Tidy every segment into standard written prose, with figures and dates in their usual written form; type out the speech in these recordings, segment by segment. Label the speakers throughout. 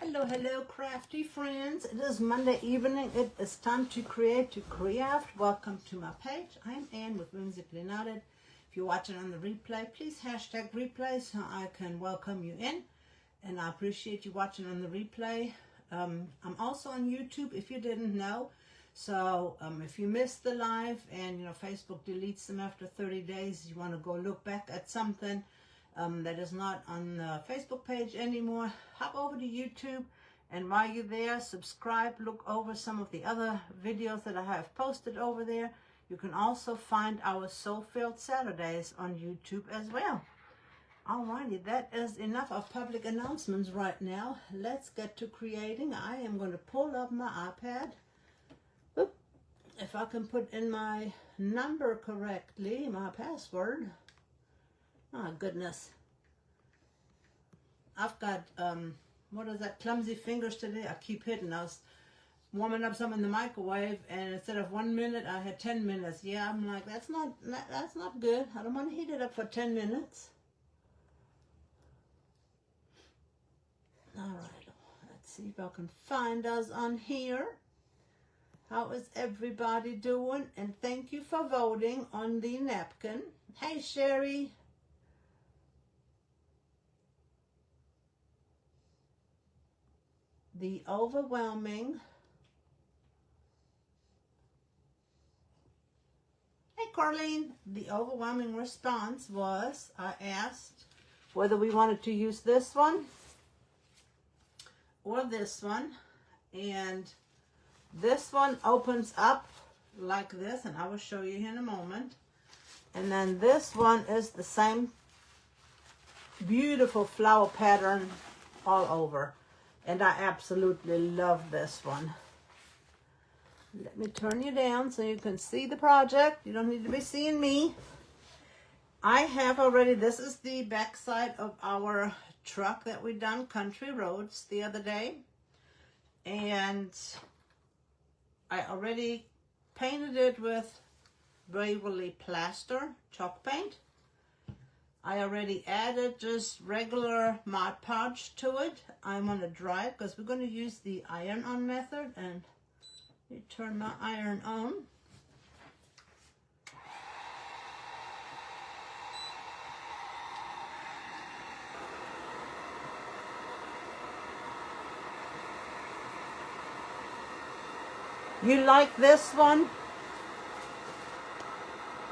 Speaker 1: Hello, hello, crafty friends. It is Monday evening. It is time to create, to craft. Welcome to my page. I'm Ann with Whimsically Knotted. If you're watching on the replay, please hashtag replay so I can welcome you in. And I appreciate you watching on the replay. I'm also on YouTube if you didn't know. So if you missed the live and Facebook deletes them after 30 days, you want to go look back at something that is not on the Facebook page anymore, hop over to YouTube, and while you're there, subscribe, look over some of the other videos that I have posted over there. You can also find our Soul-Filled Saturdays on YouTube as well. Alrighty, that is enough of public announcements right now. Let's get to creating. I am going to pull up my iPad. Oop. If I can put in my number correctly, my password. Oh, goodness. I've got, what is that, clumsy fingers today. I keep hitting. I was warming up some in the microwave, and instead of 1 minute, I had 10 minutes. Yeah, I'm like, that's not good. I don't want to heat it up for 10 minutes. All right, let's see if I can find us on here. How is everybody doing? And thank you for voting on the napkin. Hey, Sherry. The overwhelming, hey Carlene, the overwhelming response was, I asked whether we wanted to use this one or this one, and this one opens up like this, and I will show you in a moment, and then this one is the same beautiful flower pattern all over. And I absolutely love this one. Let me turn you down so you can see the project. You don't need to be seeing me. I have already, this is the back side of our truck that we done country roads the other day. And I already painted it with Waverly plaster, chalk paint. I already added just regular Mod Podge to it. I'm going to dry it because we're going to use the iron-on method. And let me turn my iron on. You like this one?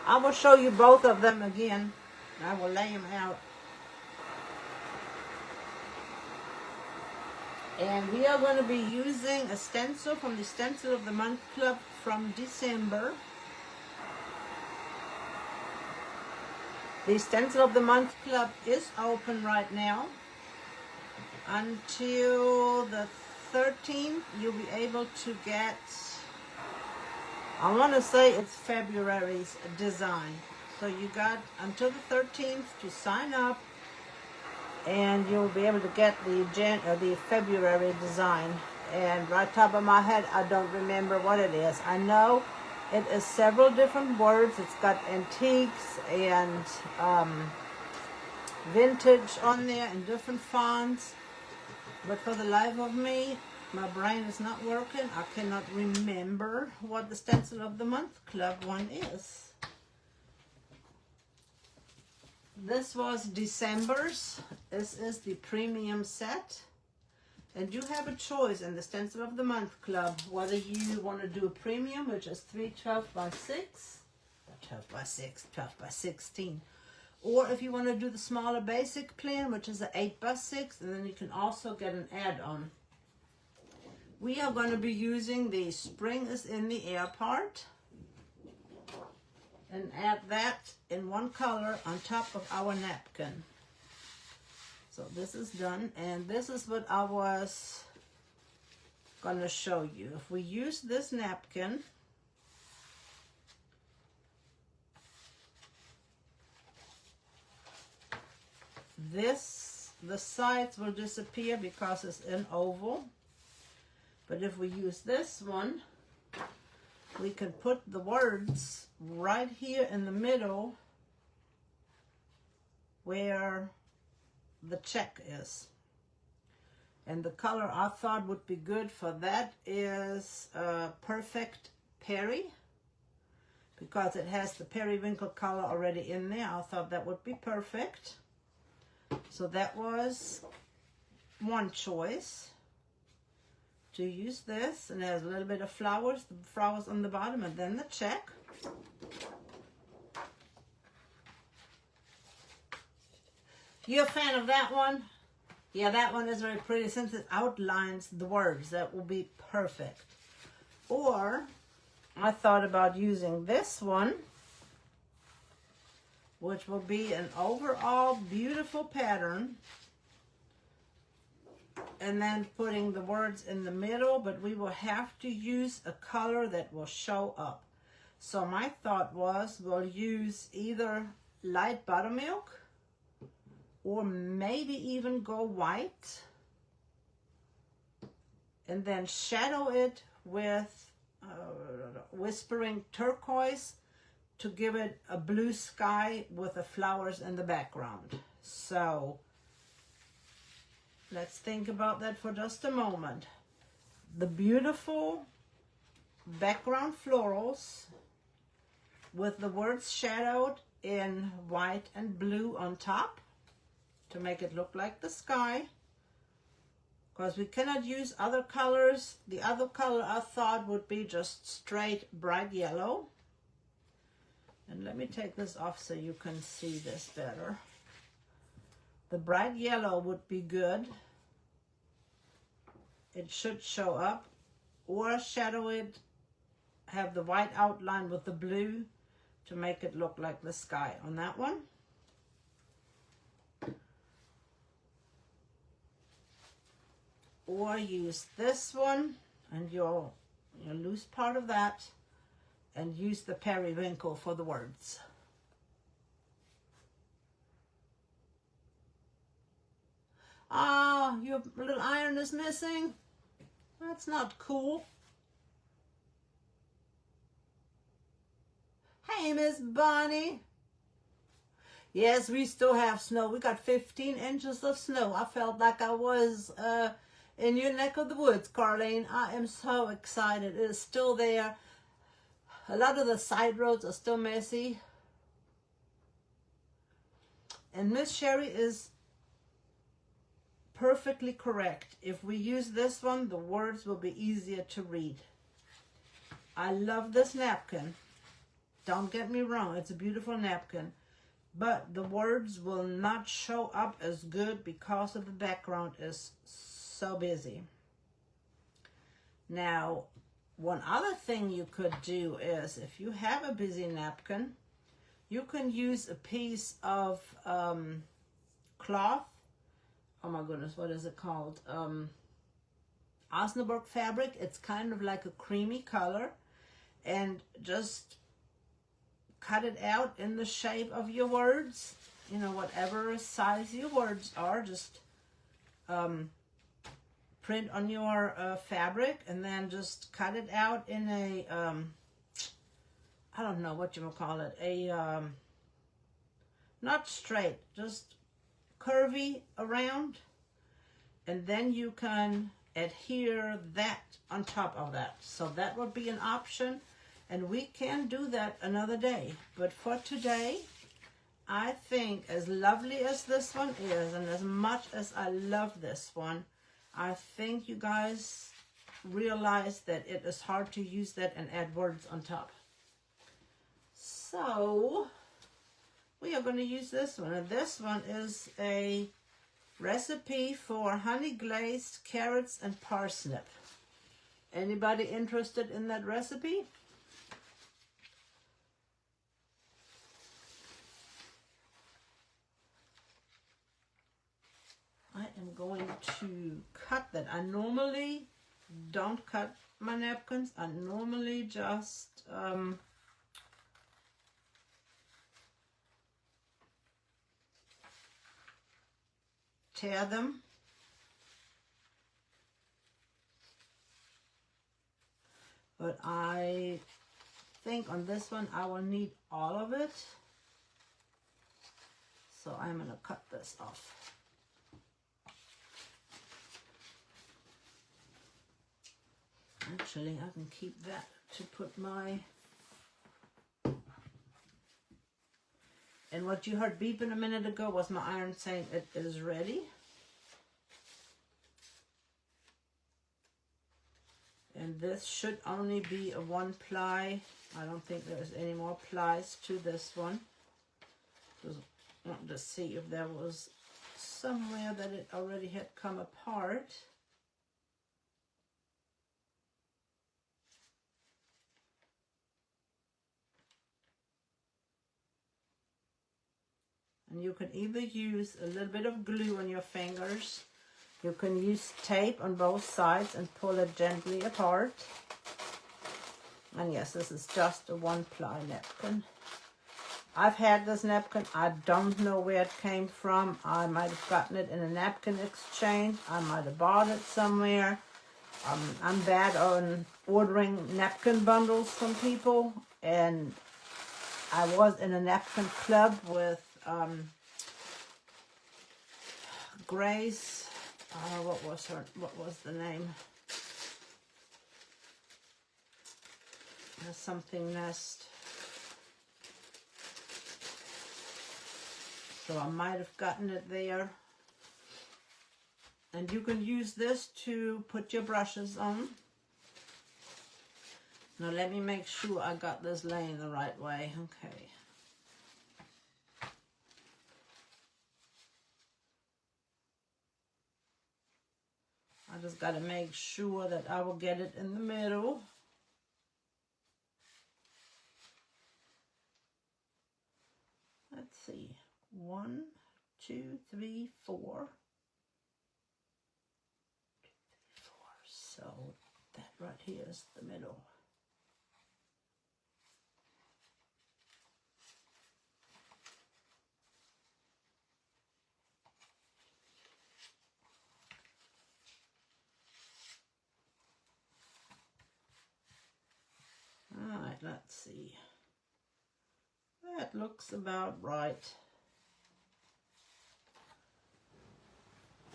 Speaker 1: I will show you both of them again. I will lay them out. And we are going to be using a stencil from the Stencil of the Month Club from December. The Stencil of the Month Club is open right now. Until the 13th, you'll be able to get, I want to say it's February's design. So you got until the 13th to sign up, and you'll be able to get the February design. And right top of my head, I don't remember what it is. I know it is several different words. It's got antiques and vintage on there in different fonts. But for the life of me, my brain is not working. I cannot remember what the Stencil of the Month Club one is. This was December's. This is the premium set. And you have a choice in the Stencil of the Month Club whether you want to do a premium, which is 3 12 by 6, 12 by 6, 12 by 16. Or if you want to do the smaller basic plan, which is an 8 by 6, and then you can also get an add-on. We are going to be using the Spring is in the Air part. And add that in one color on top of our napkin. So this is done, and this is what I was going to show you. If we use this napkin, the sides will disappear because it's an oval. But if we use this one, we can put the words right here in the middle where the check is. And the color I thought would be good for that is Perfect Peri, because it has the periwinkle color already in there. I thought that would be perfect. So that was one choice, to use this, and it has a little bit of flowers, the flowers on the bottom, and then the check. You a fan of that one? Yeah, that one is very pretty since it outlines the words. That will be perfect. Or I thought about using this one, which will be an overall beautiful pattern, and then putting the words in the middle, but we will have to use a color that will show up. So my thought was we'll use either light buttermilk or maybe even go white, and then shadow it with whispering turquoise to give it a blue sky with the flowers in the background. So let's think about that for just a moment. The beautiful background florals with the words shadowed in white and blue on top to make it look like the sky, because we cannot use other colors. The other color I thought would be just straight bright yellow. And let me take this off so you can see this better. The bright yellow would be good. It should show up. Or shadow it, have the white outline with the blue to make it look like the sky on that one. Or use this one and your loose part of that, and use the periwinkle for the words. Ah, your little iron is missing. That's not cool. Hey, Miss Bonnie. Yes, we still have snow. We got 15 inches of snow. I felt like I was in your neck of the woods, Carlene. I am so excited. It is still there. A lot of the side roads are still messy. And Miss Sherry is perfectly correct. If we use this one, the words will be easier to read. I love this napkin. Don't get me wrong, it's a beautiful napkin. But the words will not show up as good because of the background is so busy. Now, one other thing you could do is, if you have a busy napkin, you can use a piece of cloth. Oh my goodness, what is it called? Osnaburg fabric. It's kind of like a creamy color. And just cut it out in the shape of your words. You know, whatever size your words are, just print on your fabric, and then just cut it out in a, I don't know what you would call it, a, not straight, just curvy around, and then you can adhere that on top of that. So that would be an option, and we can do that another day. But for today, I think as lovely as this one is, and as much as I love this one, I think you guys realize that it is hard to use that and add words on top. So we are going to use this one, and this one is a recipe for honey glazed carrots and parsnip. Anybody interested in that recipe? I am going to cut that. I normally don't cut my napkins. I normally just tear them. But I think on this one I will need all of it. So I'm going to cut this off. Actually, I can keep that to put my... And what you heard beeping a minute ago was my iron saying it is ready. And this should only be a 1 ply. I don't think there's any more plies to this one. Just wanted to see if there was somewhere that it already had come apart. And you can either use a little bit of glue on your fingers. You can use tape on both sides and pull it gently apart. And yes, this is just a 1 ply napkin. I've had this napkin. I don't know where it came from. I might have gotten it in a napkin exchange. I might have bought it somewhere. I'm bad on ordering napkin bundles from people. And I was in a napkin club with Grace. What was the name? Something Nest. So I might have gotten it there. And you can use this to put your brushes on. Now let me make sure I got this laying the right way. Okay. I just got to make sure that I will get it in the middle. Let's see. 1, 2, 3, 4. 2, 3, 4. So that right here is the middle. All right, let's see. That looks about right.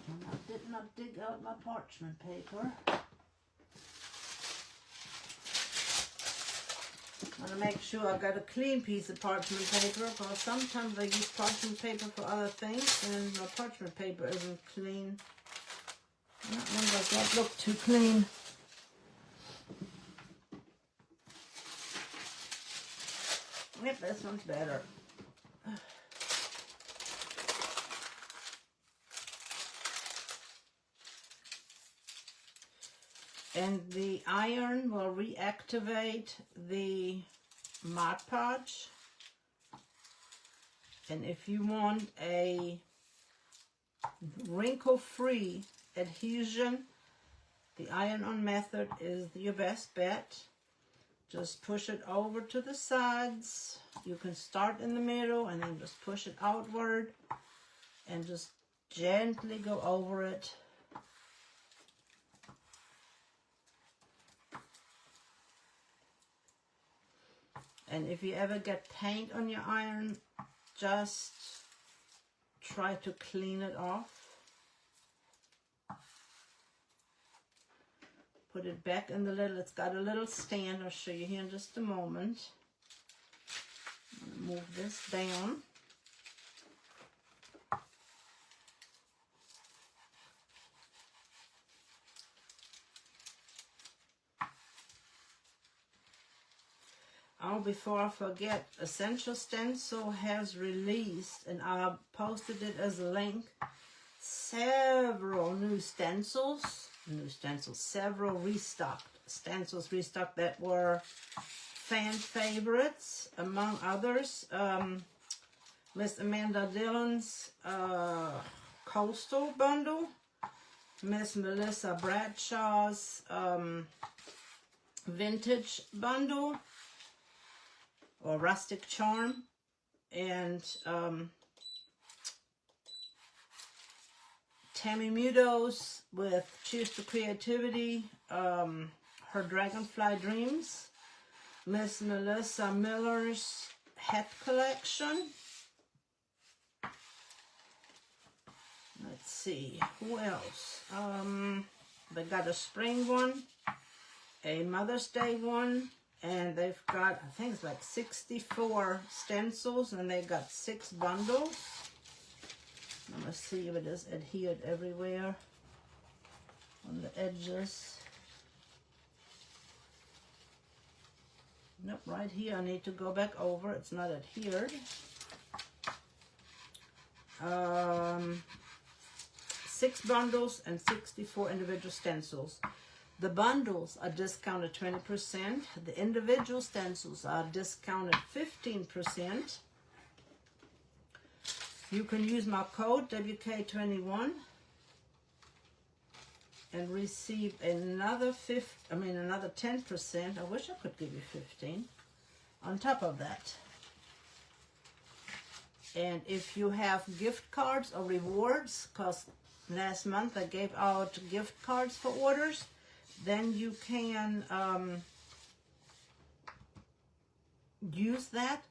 Speaker 1: And I did not dig out my parchment paper. I'm going to make sure I got a clean piece of parchment paper, because sometimes I use parchment paper for other things and my parchment paper isn't clean. That one does not look too clean. Yep, this one's better. And the iron will reactivate the Mod Podge. And if you want a wrinkle-free adhesion, the iron-on method is your best bet. Just push it over to the sides. You can start in the middle and then just push it outward and just gently go over it. And if you ever get paint on your iron, just try to clean it off. Put it back in the little, it's got a little stand. I'll show you here in just a moment. I'm going to move this down. Oh, before I forget, Essential Stencil has released, and I posted it as a link, several new stencils. Several stencils restocked that were fan favorites, among others. Miss Amanda Dillon's Coastal Bundle, Miss Melissa Bradshaw's Vintage Bundle, or Rustic Charm, and Tammy Mudo's with Cheers to Creativity, her Dragonfly Dreams, Miss Melissa Miller's Hat Collection. Let's see, who else? They got a spring one, a Mother's Day one, and they've got, I think it's like 64 stencils, and they got 6 bundles. I'm going to see if it is adhered everywhere on the edges. Nope, right here I need to go back over. It's not adhered. 6 bundles and 64 individual stencils. The bundles are discounted 20%. The individual stencils are discounted 15%. You can use my code WK21 and receive another 10%. I wish I could give you 15 on top of that. And if you have gift cards or rewards, because last month I gave out gift cards for orders, then you can use that,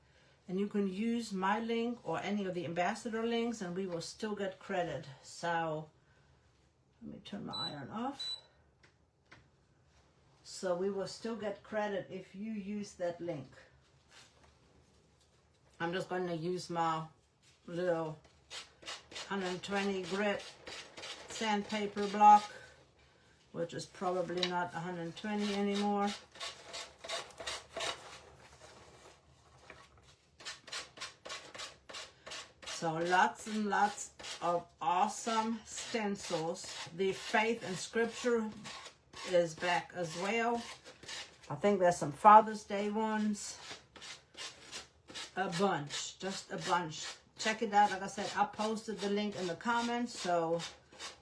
Speaker 1: and you can use my link or any of the ambassador links, and we will still get credit. So let me turn my iron off. So we will still get credit if you use that link. I'm just going to use my little 120 grit sandpaper block, which is probably not 120 anymore. So lots and lots of awesome stencils. The Faith and Scripture is back as well. I think there's some Father's Day ones. A bunch, just a bunch. Check it out. Like I said, I posted the link in the comments, so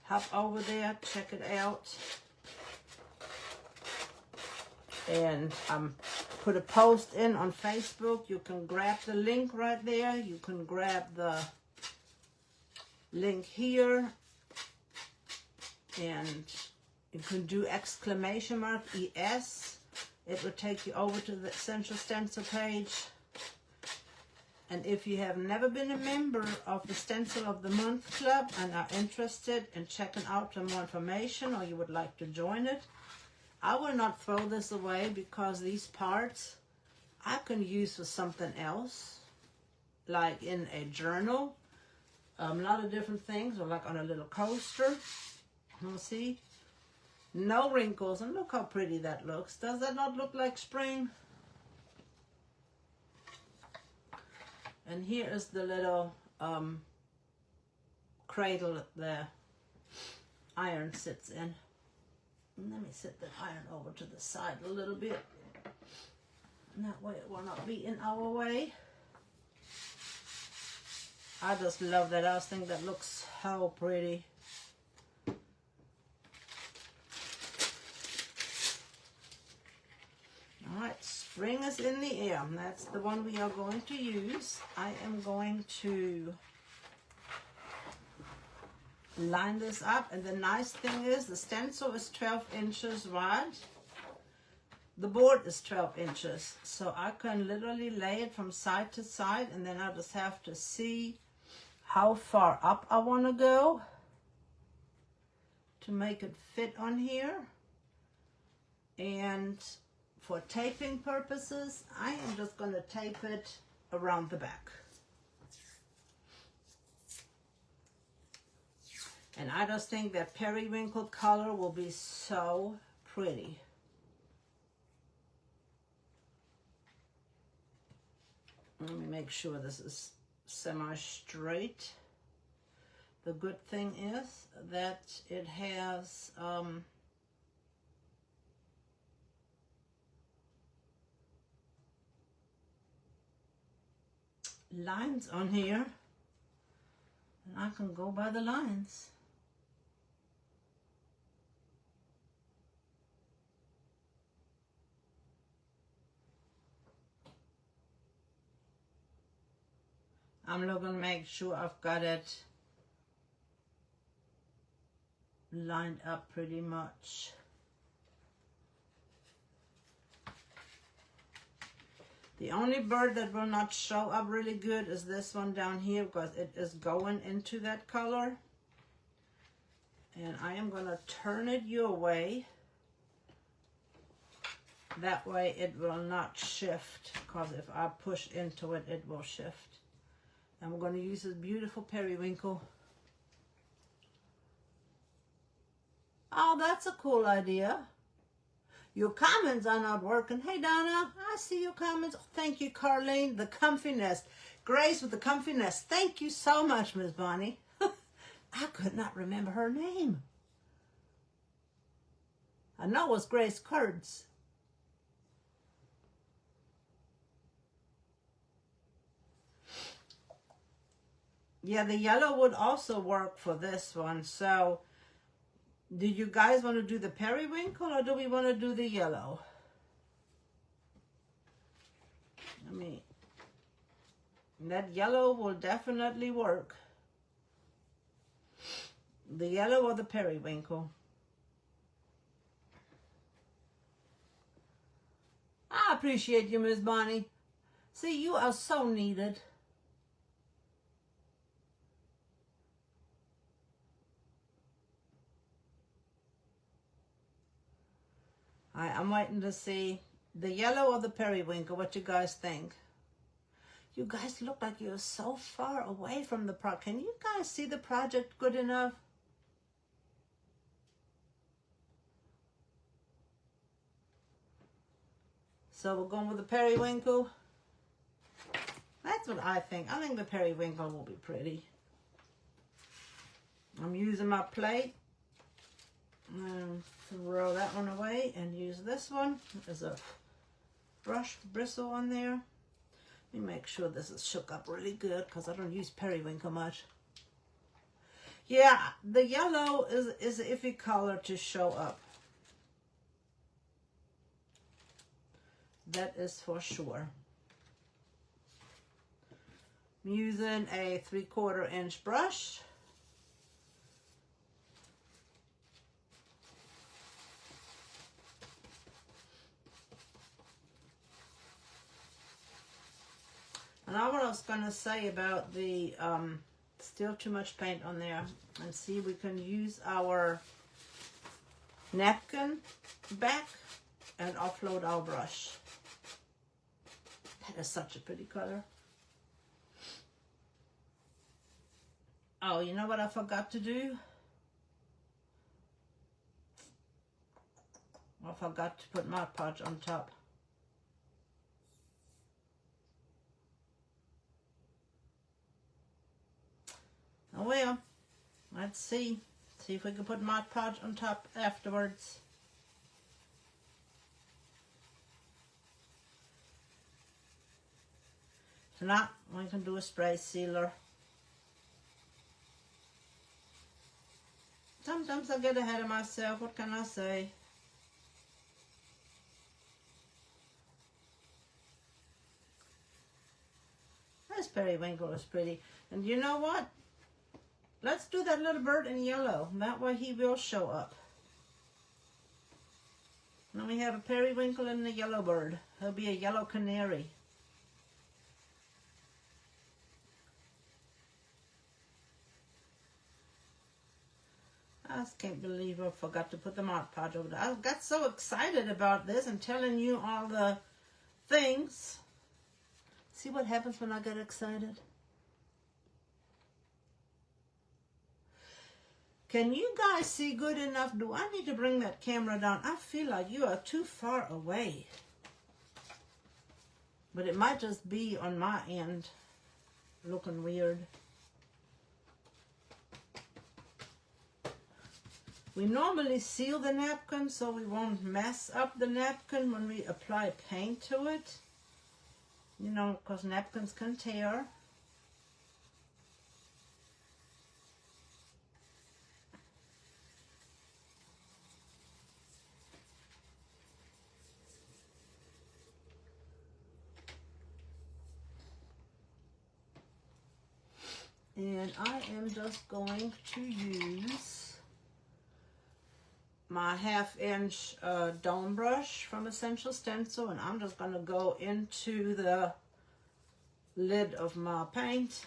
Speaker 1: hop over there, check it out. And put a post in on Facebook. You can grab the link right there. You can grab the link here, and you can do exclamation mark ES. It will take you over to the Essential Stencil page. And if you have never been a member of the Stencil of the Month Club and are interested in checking out some more information, or you would like to join it, I will not throw this away, because these parts I can use for something else, like in a journal, a lot of different things, or like on a little coaster. You'll see, no wrinkles, and look how pretty that looks. Does that not look like spring? And here is the little cradle that the iron sits in. Let me set the iron over to the side a little bit. And that way it will not be in our way. I just love that. I just think that looks so pretty. Alright, spring is in the air. That's the one we are going to use. I am going to line this up, and the nice thing is the stencil is 12 inches wide. The board is 12 inches, so I can literally lay it from side to side, and then I just have to see how far up I want to go to make it fit on here. And for taping purposes, I am just going to tape it around the back. And I just think that periwinkle color will be so pretty. Let me make sure this is semi-straight. The good thing is that it has lines on here, and I can go by the lines. I'm looking to make sure I've got it lined up pretty much. The only bird that will not show up really good is this one down here, because it is going into that color. And I am going to turn it your way That way it will not shift, because if I push into it, it will shift. And we're going to use this beautiful periwinkle. Oh, that's a cool idea. Your comments are not working. Hey, Donna, I see your comments. Thank you, Carlene. The comfy nest. Grace with the comfy nest. Thank you so much, Miss Bonnie. I could not remember her name. I know it was Grace Kurtz. Yeah, the yellow would also work for this one. So, do you guys want to do the periwinkle or do we want to do the yellow? I mean, that yellow will definitely work. The yellow or the periwinkle? I appreciate you, Miss Bonnie. See, you are so needed. I'm waiting to see the yellow or the periwinkle. What you guys think? You guys look like you're so far away from the project. Can you guys see the project good enough? So we're going with the periwinkle. That's what I think. I think the periwinkle will be pretty. I'm using my plate. And throw that one away and use this one. There's a brush bristle on there. Let me make sure this is shook up really good because I don't use periwinkle much. Yeah, the yellow is an iffy color to show up. That is for sure. I'm using a 3/4 inch brush. And all what I was going to say about the still too much paint on there, and see we can use our napkin back and offload our brush. That is such a pretty color. Oh, you know what I forgot to do? I forgot to put Mod Podge on top. Oh well, let's see. See if we can put Mod Podge on top afterwards. If not, we can do a spray sealer. Sometimes I get ahead of myself. What can I say? This periwinkle is pretty. And you know what? Let's do that little bird in yellow. That way he will show up. Then we have a periwinkle and the yellow bird. He'll be a yellow canary. I just can't believe I forgot to put the Mod Podge over there. I got so excited about this and telling you all the things. See what happens when I get excited? Can you guys see good enough? Do I need to bring that camera down? I feel like you are too far away. But it might just be on my end looking weird. We normally seal the napkin so we won't mess up the napkin when we apply paint to it. You know, because napkins can tear. And I am just going to use my 1/2 inch dome brush from Essential Stencil, and I'm just going to go into the lid of my paint.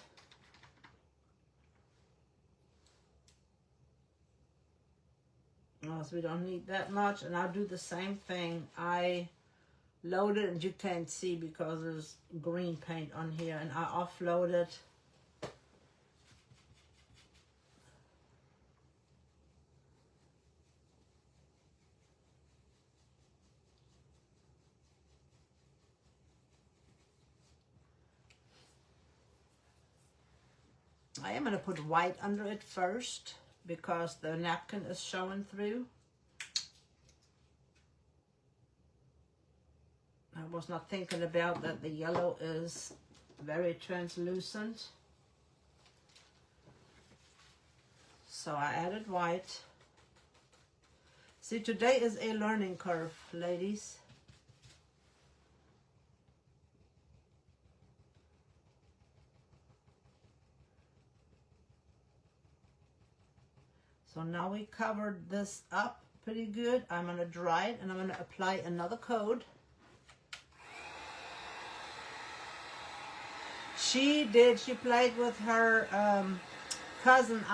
Speaker 1: So we don't need that much, and I'll do the same thing. I loaded, and you can't see because there's green paint on here, and I offloaded. I am going to put white under it first because the napkin is showing through. I was not thinking about that the yellow is very translucent. So I added white. See, today is a learning curve, ladies. So now we covered this up pretty good. I'm going to dry it and I'm going to apply another coat. She played with her cousin.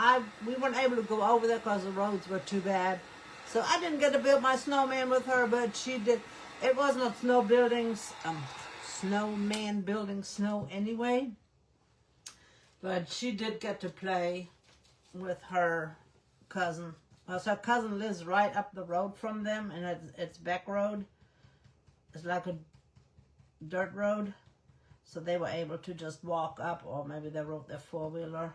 Speaker 1: We weren't able to go over there because the roads were too bad. So I didn't get to build my snowman with her, but she did. It wasn't snowman building snow anyway. But she did get to play with her cousin. So her cousin lives right up the road from them, and it's back road. It's like a dirt road. So they were able to just walk up, or maybe they rode their four-wheeler.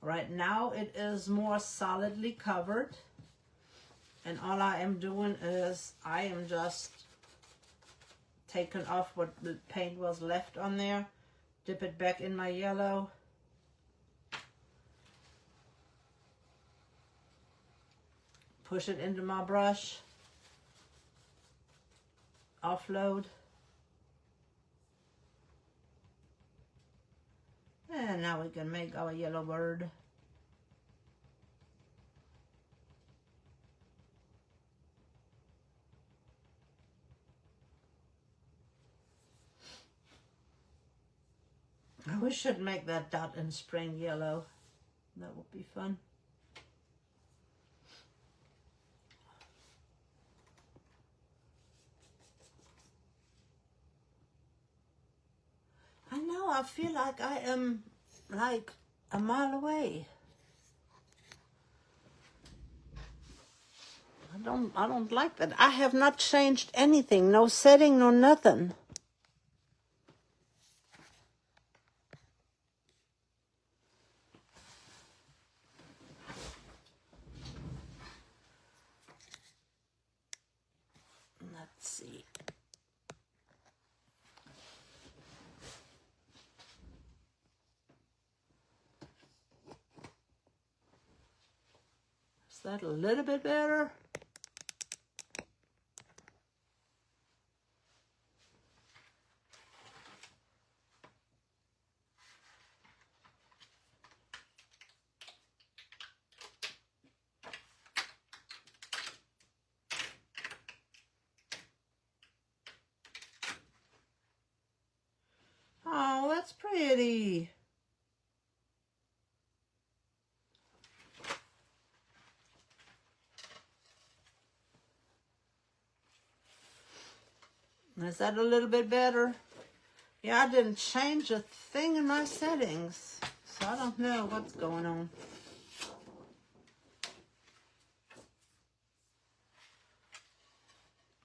Speaker 1: Right now it is more solidly covered. And all I am doing is I am just taking off what the paint was left on there. Dip it back in my yellow. Push it into my brush. Offload. And now we can make our yellow bird. We should make that dot in spring yellow. That would be fun. I know, I feel like I am like a mile away. I don't like that. I have not changed anything, no setting, no nothing. Let's see. Is that a little bit better? Oh, that's pretty. Is that a little bit better? Yeah, I didn't change a thing in my settings, so I don't know what's going on.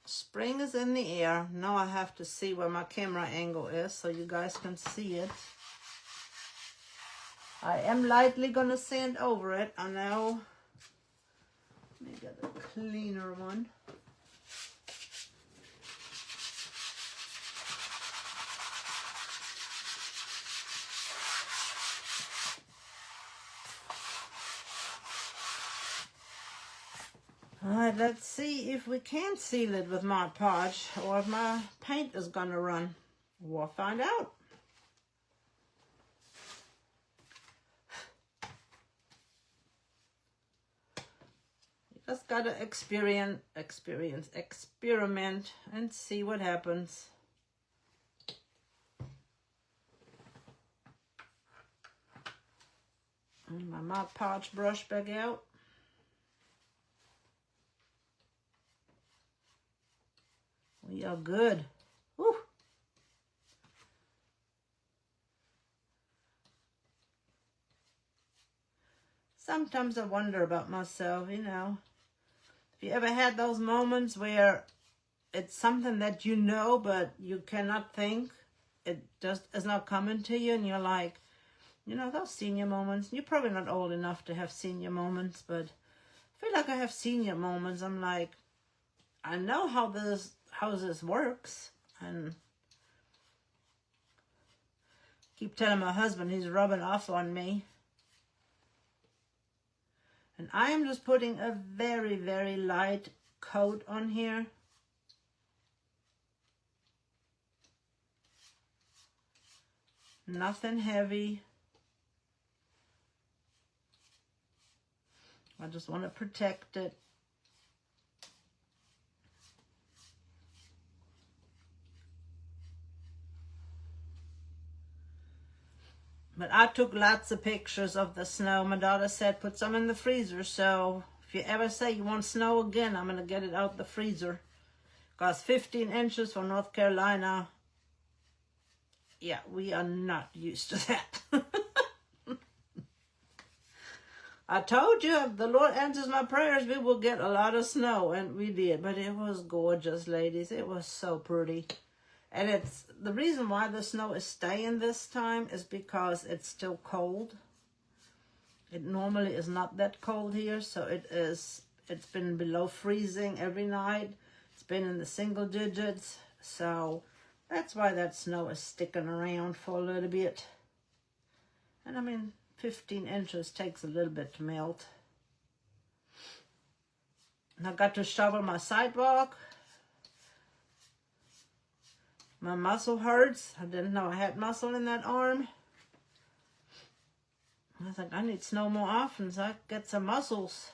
Speaker 1: Spring is in the air. Now I have to see where my camera angle is so you guys can see it. I am lightly going to sand over it. I know. Let me get a cleaner one. Alright, let's see if we can seal it with Mod Podge or if my paint is going to run. We'll find out. You just got to experiment and see what happens. And my Mod Podge brush back out. We are good. Woo. Sometimes I wonder about myself, you know. If you ever had those moments where it's something that you know, but you cannot think, it just is not coming to you, and you're like, you know, those senior moments, you're probably not old enough to have senior moments, but I feel like I have senior moments. I'm like, I know how this works, and keep telling my husband he's rubbing off on me. And I am just putting a very, very light coat on here. Nothing heavy. I just want to protect it. But I took lots of pictures of the snow. My daughter said, put some in the freezer. So if you ever say you want snow again, I'm going to get it out the freezer. Because 15 inches for North Carolina, yeah, we are not used to that. I told you, if the Lord answers my prayers, we will get a lot of snow. And we did. But it was gorgeous, ladies. It was so pretty. And it's the reason why the snow is staying this time is because it's still cold. It normally is not that cold here, so it's been below freezing every night. It's been in the single digits, so that's why that snow is sticking around for a little bit. And I mean, 15 inches takes a little bit to melt. And I got to shovel my sidewalk. My muscle hurts. I didn't know I had muscle in that arm. I was like, I need snow more often so I can get some muscles.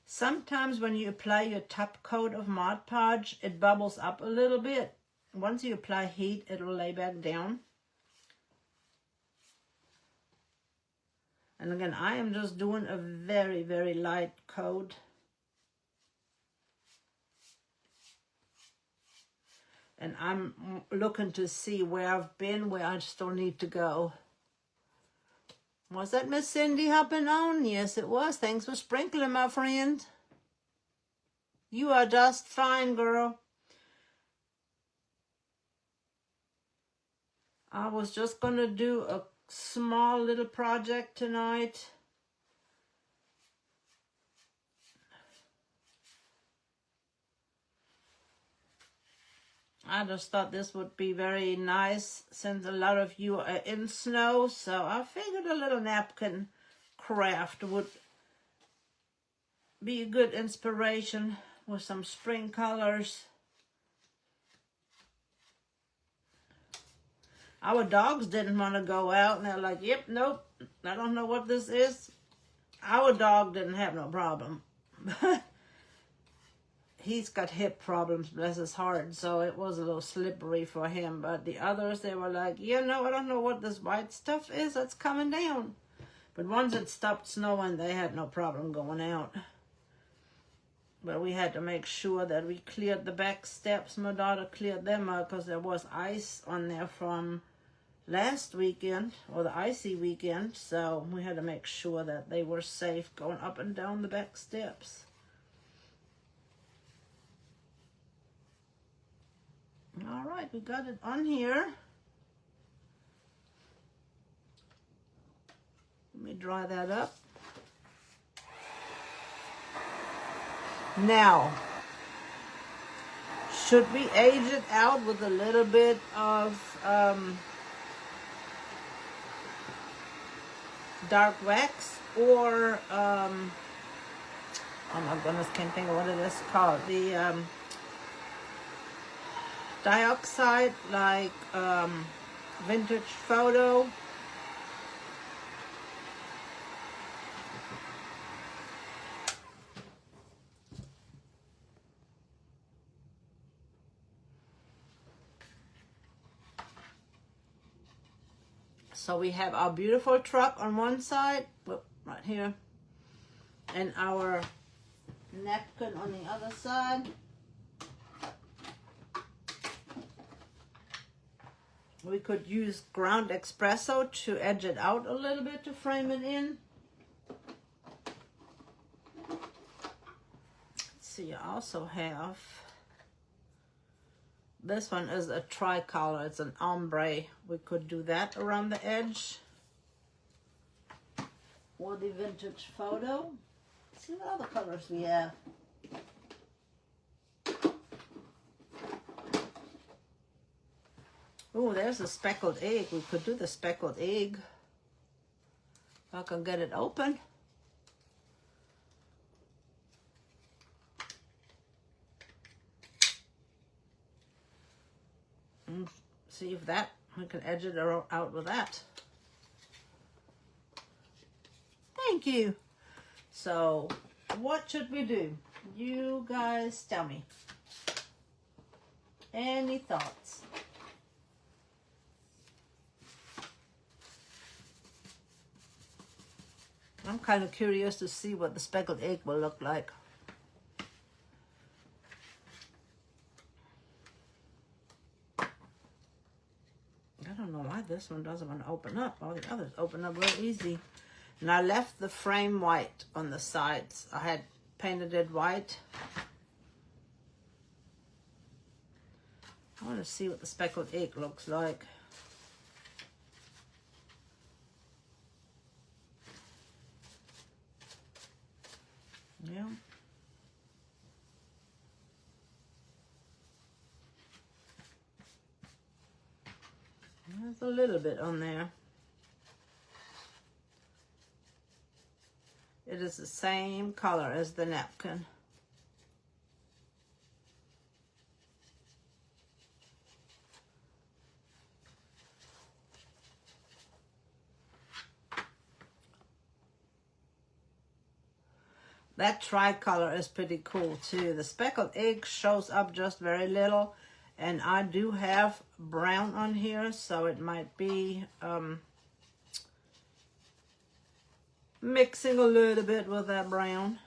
Speaker 1: Sometimes when you apply your top coat of Mod Podge, it bubbles up a little bit. Once you apply heat, it'll lay back down. And again, I am just doing a very, very light coat. And I'm looking to see where I've been, where I still need to go. Was that Miss Cindy hopping on? Yes, it was. Thanks for sprinkling, my friend. You are just fine, girl. I was just going to do a small little project tonight. I just thought this would be very nice since a lot of you are in snow. So I figured a little napkin craft would be a good inspiration with some spring colors. Our dogs didn't want to go out, and they're like, yep, nope, I don't know what this is. Our dog didn't have no problem. He's got hip problems, bless his heart, so it was a little slippery for him. But the others, they were like, you know, I don't know what this white stuff is that's coming down. But once it stopped snowing, they had no problem going out. But we had to make sure that we cleared the back steps. My daughter cleared them out because there was ice on there from last weekend, or the icy weekend. So we had to make sure that they were safe going up and down the back steps. All right, we got it on here. Let me dry that up. Now, should we age it out with a little bit of dark wax, or oh my goodness, can't think of what it is called, the dioxide, like vintage photo? So we have our beautiful truck on one side, right here, and our napkin on the other side. We could use ground espresso to edge it out a little bit to frame it in. Let's see, I also have, this one is a tricolor, it's an ombre. We could do that around the edge. Or the vintage photo. Let's see what other colors we have. Oh, there's a speckled egg. We could do the speckled egg. If I can get it open. And see if that, we can edge it out with that. Thank you. So, what should we do? You guys tell me. Any thoughts? I'm kind of curious to see what the speckled egg will look like. I don't know why this one doesn't want to open up. All the others open up real easy. And I left the frame white on the sides. I had painted it white. I want to see what the speckled egg looks like. Yeah. There's a little bit on there. It is the same color as the napkin. That tricolor is pretty cool too. The speckled egg shows up just very little, and I do have brown on here, so it might be mixing a little bit with that brown.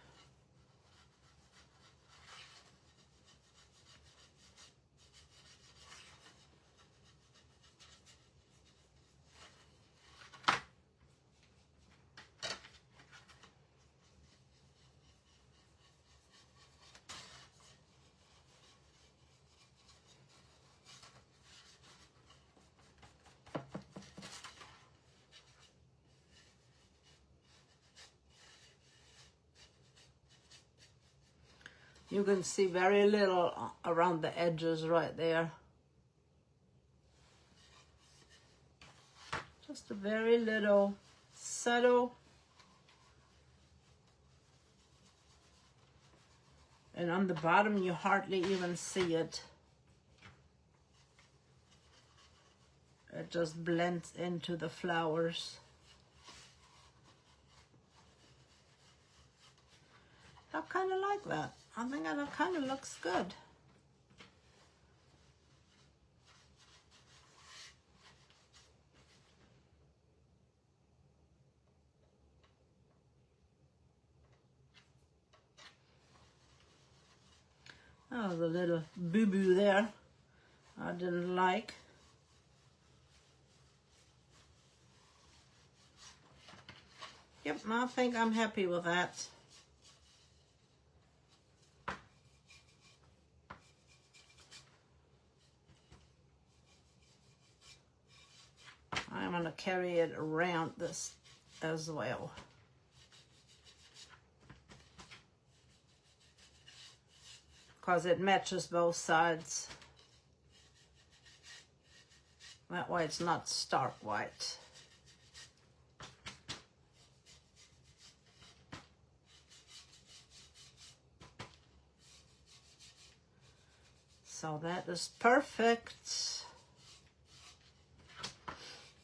Speaker 1: You can see very little around the edges right there. Just a very little subtle. And on the bottom, you hardly even see it. It just blends into the flowers. I kind of like that. I think that kind of looks good. Oh, the little boo-boo there I didn't like. Yep, I think I'm happy with that. I'm going to carry it around this as well. Because it matches both sides. That way it's not stark white. So that is perfect.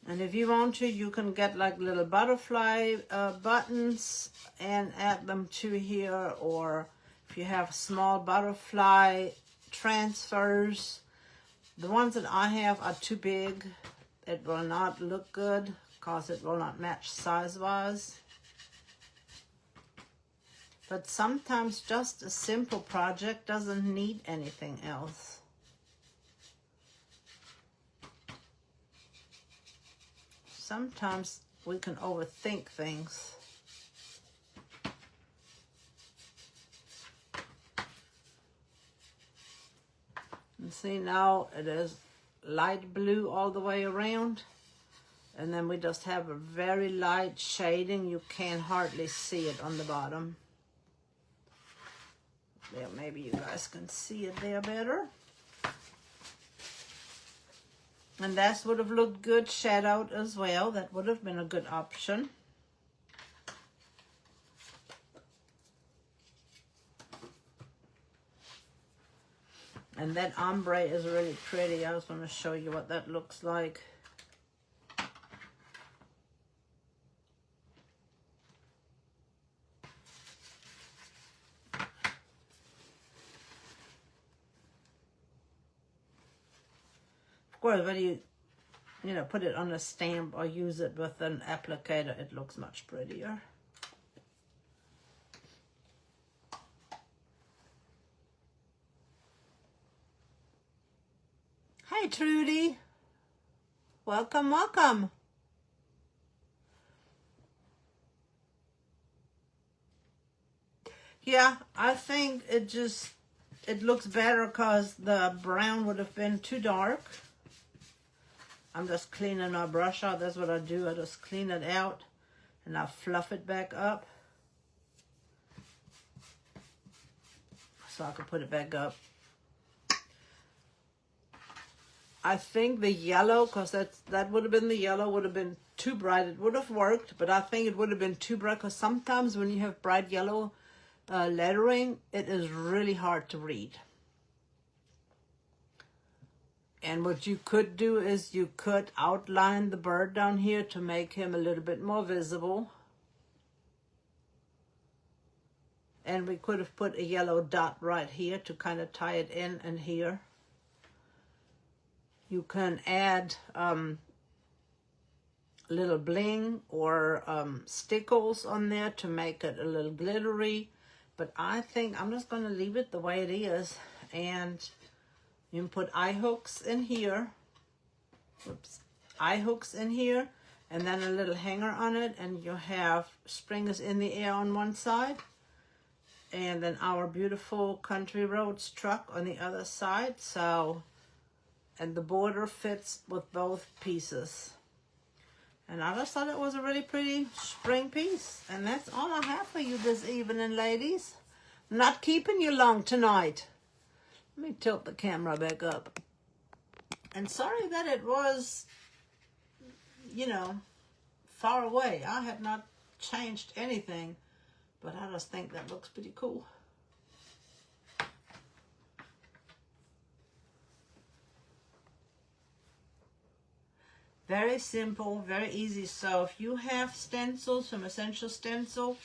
Speaker 1: And if you want to, you can get like little butterfly buttons and add them to here. Or if you have small butterfly transfers, the ones that I have are too big. It will not look good because it will not match size-wise. But sometimes just a simple project doesn't need anything else. Sometimes we can overthink things. And see, now it is light blue all the way around. And then we just have a very light shading. You can hardly see it on the bottom. There, maybe you guys can see it there better. And that would have looked good shadowed as well. That would have been a good option. And that ombre is really pretty. I was going to show you what that looks like. Of course, when you put it on a stamp or use it with an applicator, it looks much prettier. Hey, Trudy. Welcome, welcome. Yeah, I think it looks better because the brown would have been too dark. I'm just cleaning my brush out. That's what I do. I just clean it out and I fluff it back up so I can put it back up. I think the yellow, because that would have been the yellow, would have been too bright. It would have worked, but I think it would have been too bright because sometimes when you have bright yellow lettering, it is really hard to read. And what you could do is you could outline the bird down here to make him a little bit more visible. And we could have put a yellow dot right here to kind of tie it in and here. You can add little bling or stickles on there to make it a little glittery. But I think I'm just going to leave it the way it is. And you can put eye hooks in here. Oops. Eye hooks in here. And then a little hanger on it. And you have springs in the air on one side. And then our beautiful Country Roads truck on the other side. So, and the border fits with both pieces. And I just thought it was a really pretty spring piece. And that's all I have for you this evening, ladies. I'm not keeping you long tonight. Let me tilt the camera back up. And sorry that it was, far away. I have not changed anything. But I just think that looks pretty cool. Very simple, very easy. So if you have stencils from Essential Stencil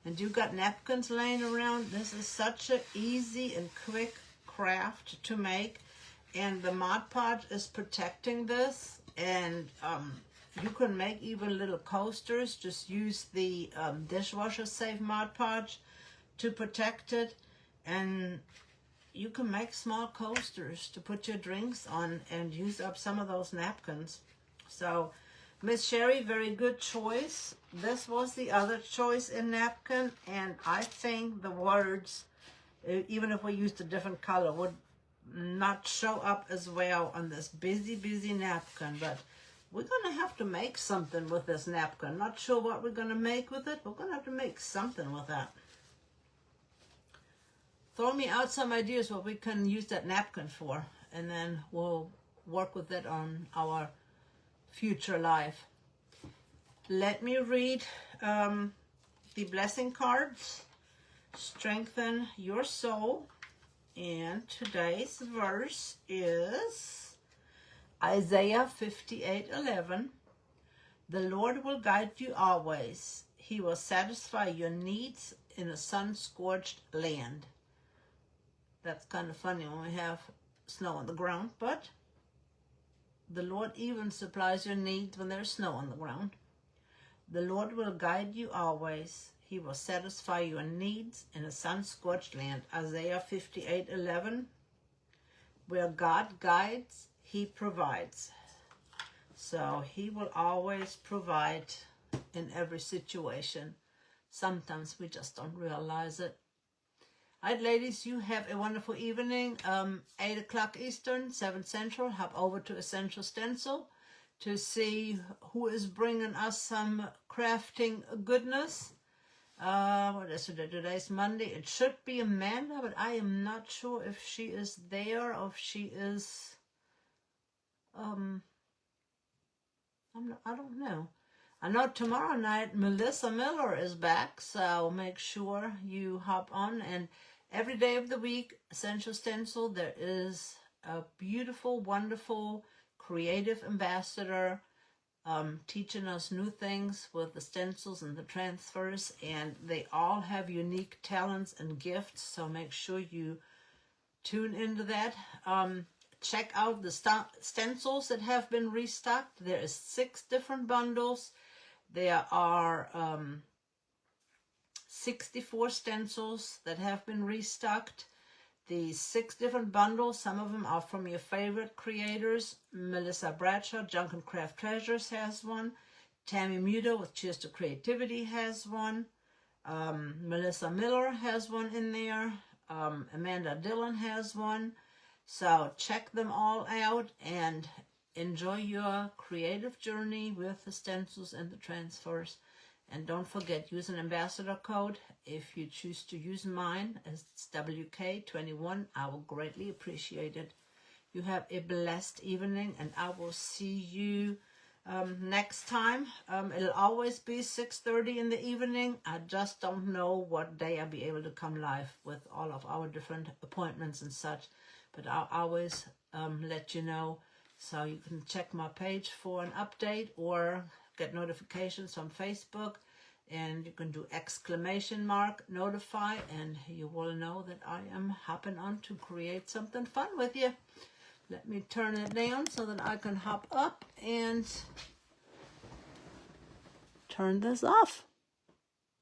Speaker 1: and you got napkins laying around, this is such an easy and quick craft to make. And the Mod Podge is protecting this. And you can make even little coasters. Just use the dishwasher safe Mod Podge to protect it. And you can make small coasters to put your drinks on and use up some of those napkins. So, Miss Sherry, very good choice. This was the other choice in napkin, and I think the words, even if we used a different color, would not show up as well on this busy, busy napkin. But we're going to have to make something with this napkin. Not sure what we're going to make with it. We're going to have to make something with that. Throw me out some ideas what we can use that napkin for, and then we'll work with it on our future life. Let me read the blessing cards. Strengthen your soul. And today's verse is Isaiah 58:11. The Lord will guide you always. He will satisfy your needs in a sun-scorched land. That's kind of funny when we have snow on the ground, but the Lord even supplies your needs when there's snow on the ground. The Lord will guide you always. He will satisfy your needs in a sun-scorched land. Isaiah 58:11. Where God guides, he provides. So he will always provide in every situation. Sometimes we just don't realize it. All right, ladies, you have a wonderful evening. 8 o'clock Eastern, 7 Central. Hop over to Essential Stencil to see who is bringing us some crafting goodness. What is it? Today's Monday. It should be Amanda, but I am not sure if she is there or if she is, I don't know. I know tomorrow night Melissa Miller is back, so make sure you hop on. And every day of the week, Essential Stencil, there is a beautiful, wonderful, creative ambassador teaching us new things with the stencils and the transfers, and they all have unique talents and gifts, so make sure you tune into that. Check out the stencils that have been restocked. There is 6 different bundles. There are 64 stencils that have been restocked. The 6 different bundles, some of them are from your favorite creators. Melissa Bradshaw, Junk and Craft Treasures has one. Tammy Muto with Cheers to Creativity has one. Melissa Miller has one in there. Amanda Dillon has one. So check them all out and enjoy your creative journey with the stencils and the transfers. And don't forget, use an ambassador code. If you choose to use mine, as it's WK21, I will greatly appreciate it. You have a blessed evening, and I will see you next time. It'll always be 6:30 in the evening. I just don't know what day I'll be able to come live with all of our different appointments and such. But I'll always let you know. So you can check my page for an update or get notifications from Facebook, and you can do !notify, and you will know that I am hopping on to create something fun with you. Let me turn it down so that I can hop up and turn this off.